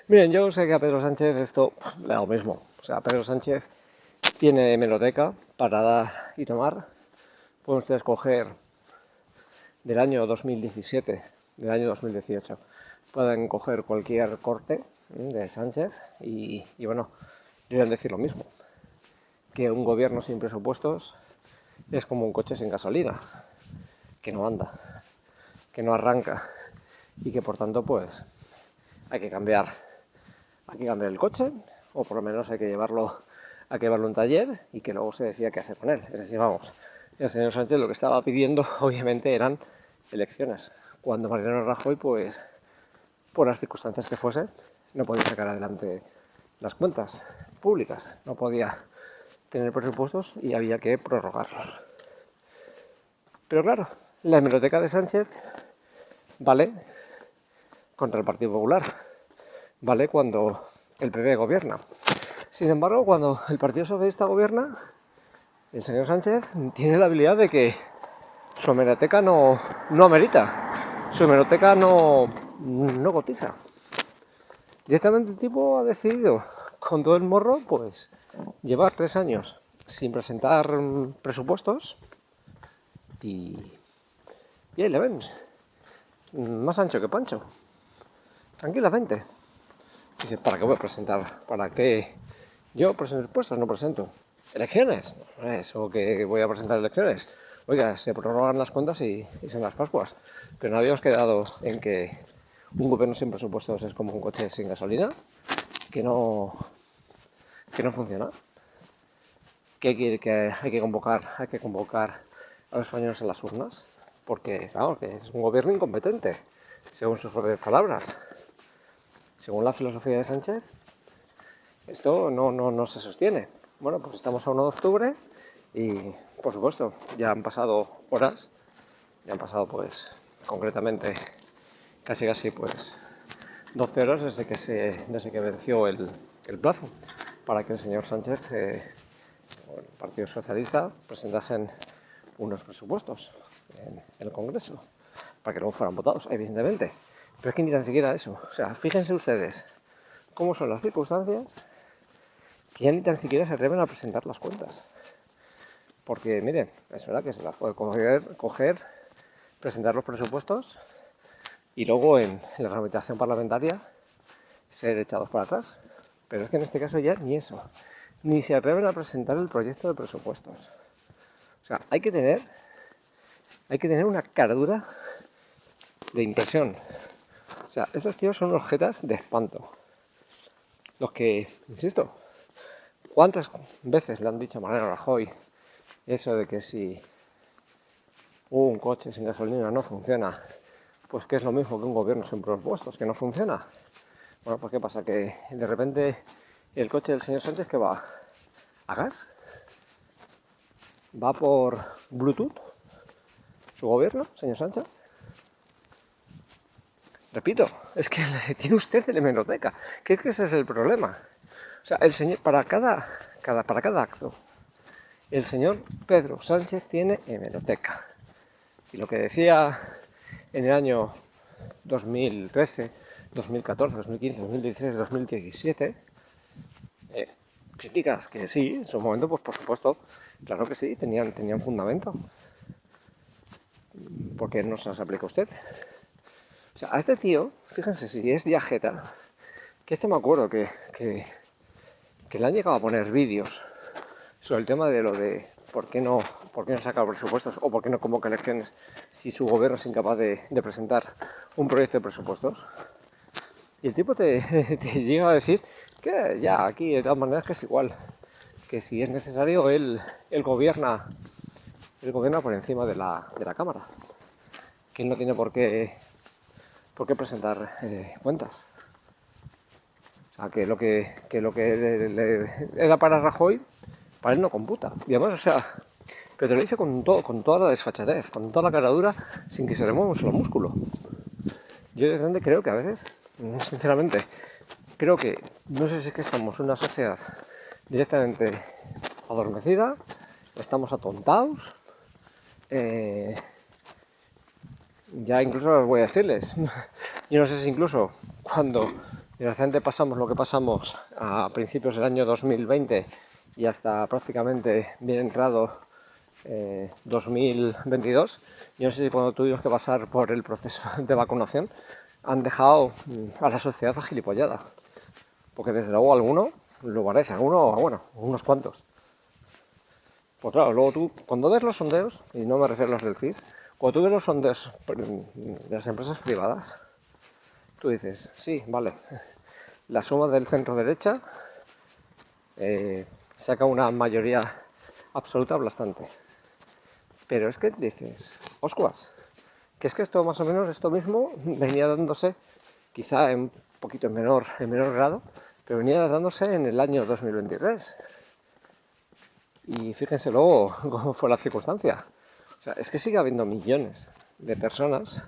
Miren, yo sé que a Pedro Sánchez esto le da lo mismo. O sea, Pedro Sánchez tiene hemeroteca para dar y tomar. Pueden ustedes coger del año 2017, del año 2018. Pueden coger cualquier corte de Sánchez y bueno, deberían decir lo mismo. Que un gobierno sin presupuestos es como un coche sin gasolina, que no anda, que no arranca y que por tanto pues hay que cambiar el coche, o por lo menos hay que llevarlo a un taller y que luego se decida qué hacer con él. Es decir, vamos, el señor Sánchez lo que estaba pidiendo obviamente eran elecciones, cuando Mariano Rajoy, pues por las circunstancias que fuese, no podía sacar adelante las cuentas públicas, no podía tener presupuestos y había que prorrogarlos. Pero claro, la hemeroteca de Sánchez vale contra el Partido Popular, vale cuando el PP gobierna. Sin embargo, cuando el Partido Socialista gobierna, el señor Sánchez tiene la habilidad de que su hemeroteca no amerita, su hemeroteca no cotiza. Directamente el tipo ha decidido, con todo el morro, pues llevar 3 años sin presentar presupuestos y ahí le ven, más ancho que Pancho, tranquilamente. Dice, ¿para qué voy a presentar? ¿Para qué yo presento presupuestos? No presento. ¿Elecciones? No es eso que voy a presentar elecciones. Oiga, se prorrogan las cuentas y son las Pascuas. Pero no habíamos quedado en que un gobierno sin presupuestos es como un coche sin gasolina, que no funciona. Que hay que convocar a los españoles a las urnas, porque claro, que es un gobierno incompetente, según sus propias palabras. Según la filosofía de Sánchez, esto no se sostiene. Bueno, pues estamos a 1 de octubre y, por supuesto, ya han pasado horas, ya han pasado, pues, concretamente, casi, pues, 12 horas desde que venció el plazo para que el señor Sánchez o el Partido Socialista presentasen unos presupuestos en el Congreso, para que luego fueran votados, evidentemente. Pero es que ni tan siquiera eso. O sea, fíjense ustedes cómo son las circunstancias que ya ni tan siquiera se atreven a presentar las cuentas. Porque, miren, es verdad que se las puede coger, presentar los presupuestos y luego en la tramitación parlamentaria ser echados para atrás. Pero es que en este caso ya ni eso. Ni se atreven a presentar el proyecto de presupuestos. O sea, hay que tener una cara dura de impresión. O sea, estos tíos son unos jetas de espanto. Los que, insisto, ¿cuántas veces le han dicho a Mariano Rajoy eso de que si un coche sin gasolina no funciona, pues que es lo mismo que un gobierno sin presupuestos, que no funciona? Bueno, pues ¿qué pasa? Que de repente el coche del señor Sánchez, ¿que va? ¿A gas? ¿Va por Bluetooth? ¿Su gobierno, señor Sánchez? Repito, es que tiene usted el hemeroteca, que es que ese es el problema. O sea, el señor, para cada acto, el señor Pedro Sánchez tiene hemeroteca. Y lo que decía en el año 2013, 2014, 2015, 2016, 2017, críticas que sí, en su momento, pues por supuesto, claro que sí, tenían fundamento. ¿Por qué no se las aplica usted? O sea, a este tío, fíjense, si es diajeta, que me acuerdo que le han llegado a poner vídeos sobre el tema de lo de por qué no saca presupuestos o por qué no convoca elecciones si su gobierno es incapaz de presentar un proyecto de presupuestos. Y el tipo te llega a decir que ya aquí de todas maneras que es igual, que si es necesario él gobierna por encima de la Cámara, que él no tiene por qué presentar cuentas. O sea, que lo que era para Rajoy, para él no computa. Y además, o sea, pero te lo dice con toda la desfachatez, con toda la caradura, sin que se le mueva un solo músculo. Yo directamente creo que a veces, sinceramente, creo que, no sé si es que estamos en una sociedad directamente adormecida, estamos atontados, ya incluso os voy a decirles, yo no sé si incluso cuando Desgraciadamente pasamos lo que pasamos a principios del año 2020 y hasta prácticamente bien entrado 2022. Yo no sé si cuando tuvimos que pasar por el proceso de vacunación han dejado a la sociedad agilipollada. Porque desde luego alguno lo parece, unos cuantos. Pues claro, luego tú, cuando ves los sondeos, y no me refiero a los del CIS, cuando tú ves los sondeos de las empresas privadas, tú dices, sí, vale, la suma del centro derecha saca una mayoría absoluta aplastante. Pero es que dices, oscuas, que es que esto más o menos, esto mismo venía dándose, quizá en un poquito en menor grado, pero venía dándose en el año 2023. Y fíjense luego cómo fue la circunstancia. O sea, es que sigue habiendo millones de personas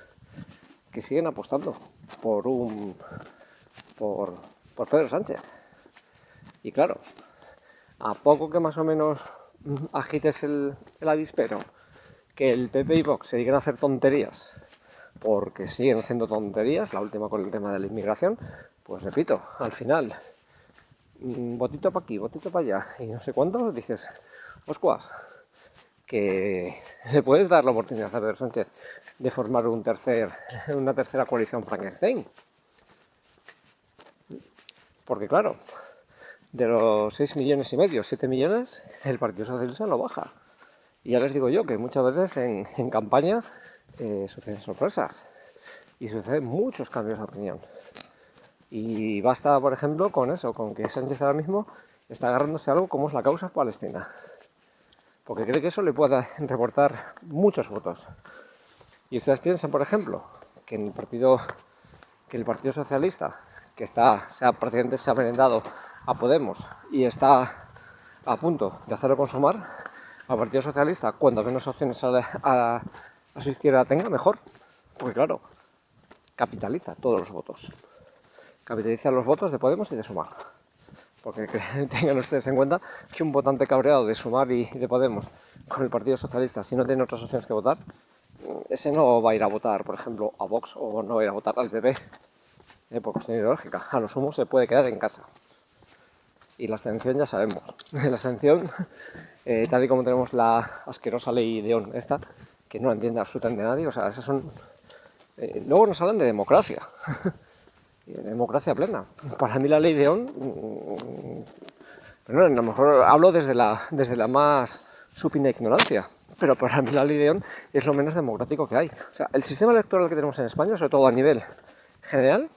que siguen apostando por Pedro Sánchez. Y claro, a poco que más o menos agites el avispero, que el PP y Vox se digan a hacer tonterías, porque siguen haciendo tonterías, la última con el tema de la inmigración, pues repito, al final, botito para aquí, botito para allá, y no sé cuánto, dices, oscuas, que le puedes dar la oportunidad a Pedro Sánchez de formar una tercera coalición Frankenstein. Porque claro, de los 6 millones y medio, 7 millones, el Partido Socialista lo baja. Y ya les digo yo que muchas veces en campaña suceden sorpresas y suceden muchos cambios de opinión. Y basta, por ejemplo, con eso, con que Sánchez ahora mismo está agarrándose a algo como es la causa palestina. Porque cree que eso le puede reportar muchos votos. Y ustedes piensan, por ejemplo, que el Partido Socialista, que prácticamente se ha merendado a Podemos y está a punto de hacerlo consumar, al Partido Socialista, cuanto menos opciones a su izquierda tenga, mejor. Porque claro, capitaliza todos los votos. Capitaliza los votos de Podemos y de Sumar. Porque tengan ustedes en cuenta que un votante cabreado de Sumar y de Podemos con el Partido Socialista, si no tiene otras opciones que votar, ese no va a ir a votar, por ejemplo, a Vox o no va a ir a votar al PP por cuestión ideológica. A lo sumo se puede quedar en casa. Y la abstención ya sabemos. La abstención, tal y como tenemos la asquerosa ley de ON esta, que no entiende absolutamente nadie, o sea, esas son... luego nos hablan de democracia. Democracia plena. Para mí la ley de ON... Pero no, a lo mejor hablo desde la más supina ignorancia. Pero para mí la ley de ON es lo menos democrático que hay. O sea, el sistema electoral que tenemos en España, sobre todo a nivel general,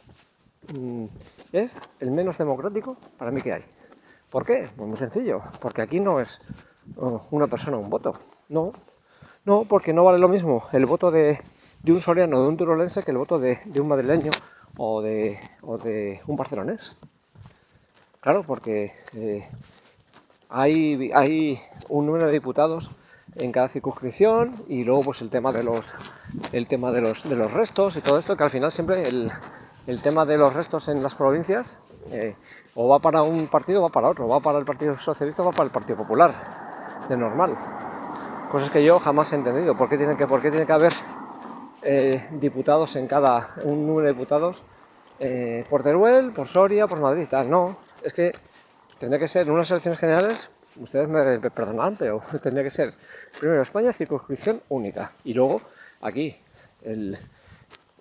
es el menos democrático para mí que hay. ¿Por qué? Pues muy sencillo. Porque aquí no es una persona un voto. No, porque no vale lo mismo el voto de un soriano o de un turolense que el voto de un madrileño o de un barcelonés. Claro, porque hay un número de diputados en cada circunscripción y luego pues el tema de los restos y todo esto, que al final siempre el tema de los restos en las provincias o va para un partido o va para otro, va para el Partido Socialista o va para el Partido Popular, de normal. Cosas que yo jamás he entendido. ¿Por qué tiene que haber diputados en un número de diputados por Teruel, por Soria, por Madrid? Tal? No, es que tendría que ser en unas elecciones generales, ustedes me perdonarán, pero tendría que ser primero España, circunscripción única, y luego aquí el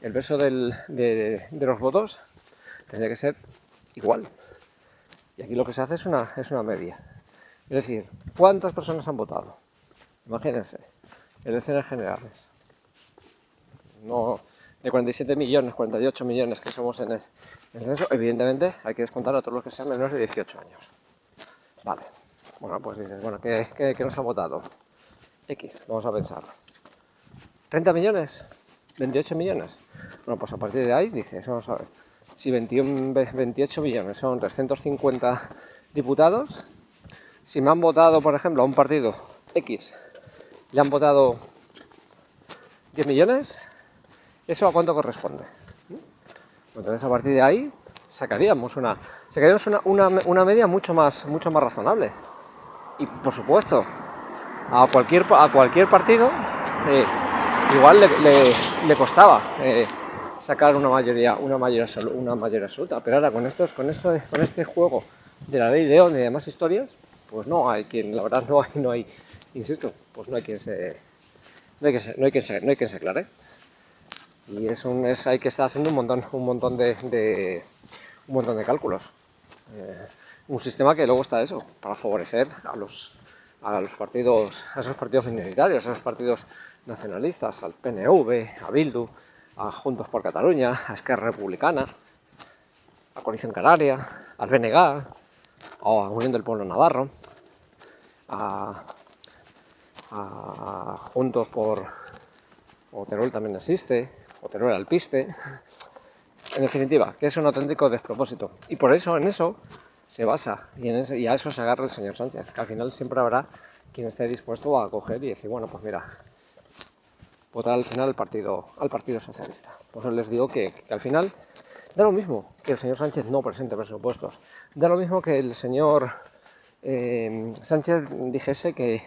verso de los votos tendría que ser igual. Y aquí lo que se hace es una media. Es decir, ¿cuántas personas han votado? Imagínense, elecciones generales. No, de 47 millones, 48 millones que somos en el censo, evidentemente hay que descontar a todos los que sean menores de 18 años. Vale. Bueno, pues dices, bueno, ¿qué nos ha votado? X, vamos a pensar. ¿30 millones? ¿28 millones? Bueno, pues a partir de ahí dices, vamos a ver. Si 28 millones son 350 diputados, si me han votado, por ejemplo, a un partido X, le han votado 10 millones, ¿eso a cuánto corresponde? Entonces a partir de ahí sacaríamos una media mucho más razonable. Y por supuesto, a cualquier partido igual le costaba sacar una mayoría absoluta. Pero ahora con este juego de la ley León y demás historias, pues no hay quien, la verdad no hay, insisto, pues no hay quien se aclare. Y hay que estar haciendo un montón de cálculos. Un sistema que luego está eso, para favorecer a esos partidos minoritarios, a esos partidos nacionalistas, al PNV, a Bildu, a Juntos por Cataluña, a Esquerra Republicana, a Coalición Canaria, al BNG, a Unión del Pueblo Navarro, a Juntos por... o Teruel también existe, o Teruel Alpiste. En definitiva, que es un auténtico despropósito. Y por eso, en eso se basa, y a eso se agarra el señor Sánchez, que al final siempre habrá quien esté dispuesto a coger y decir, bueno, pues mira, votar al final al Partido Socialista. Por eso les digo que al final da lo mismo que el señor Sánchez no presente presupuestos, da lo mismo que el señor Sánchez dijese que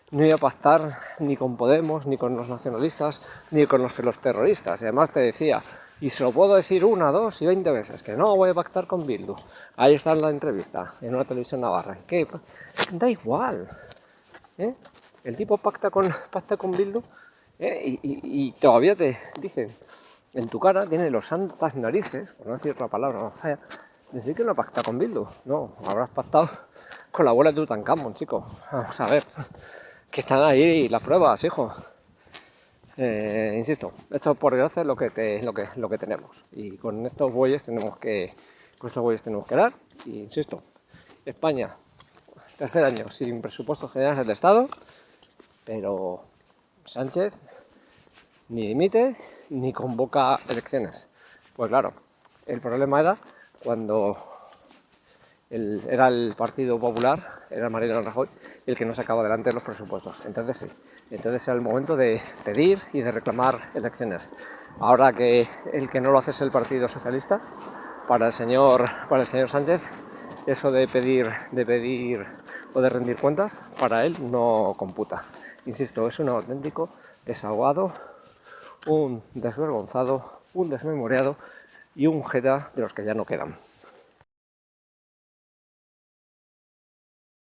no iba a pactar ni con Podemos, ni con los nacionalistas, ni con los terroristas. Y además te decía, y se lo puedo decir 1, 2 y 20 veces, que no voy a pactar con Bildu. Ahí está en la entrevista, en una televisión navarra. ¿Qué? Da igual. El tipo pacta con Bildu, y todavía te dicen, en tu cara tiene los santas narices, por no decir otra palabra más fea, decir que no pacta con Bildu. No, habrás pactado con la abuela de Tutankamón, chico. Vamos a ver. Que están ahí las pruebas, hijo. Insisto, esto por desgracia es lo que tenemos. Y con estos bueyes tenemos que dar. Y insisto, España, tercer año sin presupuestos generales del Estado, pero Sánchez ni dimite ni convoca elecciones. Pues claro, el problema era cuando era el Partido Popular, era Mariano Rajoy, el que no sacaba adelante los presupuestos. Entonces sí, entonces era el momento de pedir y de reclamar elecciones. Ahora que el que no lo hace es el Partido Socialista, para el señor Sánchez, eso de pedir o de rendir cuentas, para él no computa. Insisto, es un auténtico desahogado, un desvergonzado, un desmemoriado y un jeta de los que ya no quedan.